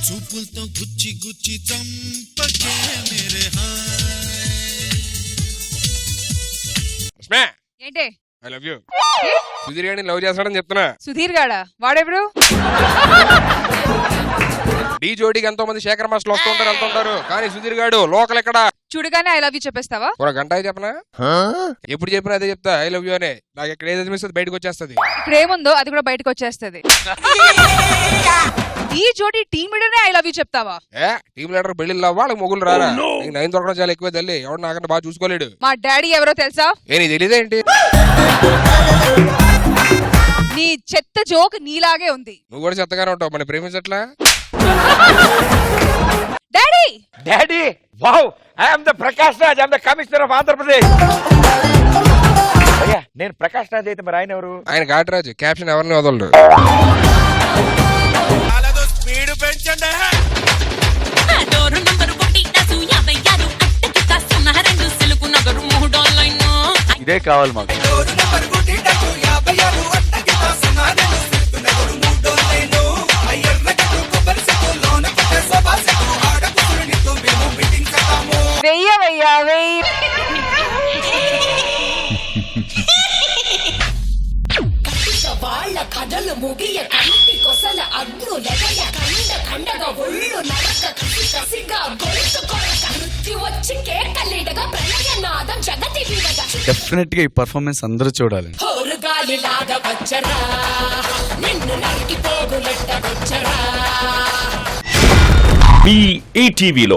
చూపులతో గుచ్చి గుచ్చి చంపకే మేరే ఏంటి ఐ లవ్ యూ. సుధీర్ గారిని లవ్ చేస్తాడని చెప్తున్నా. సుధీర్ గాడా? వాడెవరు? డి జోడీకి ఎంతో మంది శేఖర్ మాస్టర్లు వస్తుంటారు వెళ్తుంటారు, కానీ సుధీర్ గాడు లోకల్ ఎక్కడ. చూడగానే ఐ లవ్ యూ చెప్పేస్తావా? ఒక గంట చెప్పనా? ఎప్పుడు చెప్పినా అదే చెప్తా, ఐ లవ్ యూ అనే. నాకు ఎక్కడ ఏది అనిపిస్తుంది బయటకు వచ్చేస్తుంది. ఇక్కడ ఏముందో అది కూడా బయటకు వచ్చేస్తుంది. ఈ జోడీ team leader I love you చెప్తావా? టీమ్ లీడర్ పెళ్లిళ్ళు వాళ్ళకి మొగులు రారా? నైన్ దొరకడం చాలా ఎక్కువ తల్లి. ఎవడు నాకన్నా బాగా చూసుకోలేడు. మా డాడీ ఎవరో తెలుసా? నీకు తెలియదేంటి? నీ చెత్త జోక్ నీలాగే ఉంది. నువ్వు కూడా చెత్తగానే ఉంటావు, మన ప్రేమించట్లా? Daddy daddy wow, I am the Prakash Raj, I am the commissioner of Andhra Pradesh. అయ్యా నేను ప్రకాష్ రాజ్ అయితే మరి ఆయన ఎవరు? ఆయన ఘాటరాజు, క్యాప్షన్ ఎవరిని వదలడు. స్పీడ్ పెంచండి. ఇదే కావాలి మాకు. వాళ్ళ కథలు ముగియ కంటి కొసల అగ్ను లెగయ కండ కండగా ఒళ్ళు నడక కసి కసిగా గొలుసు కొరక నృత్తి వచ్చి కేకలీడగా ప్రళయనాదం జగతి విడగా. డెఫినెట్ గా ఈ పర్ఫార్మెన్స్ అందరూ చూడాలి. హోరుగాలి లాగా వచ్చరా నిన్ను నరికి పోగులెట్ట వచ్చరా. ఈటీవీలో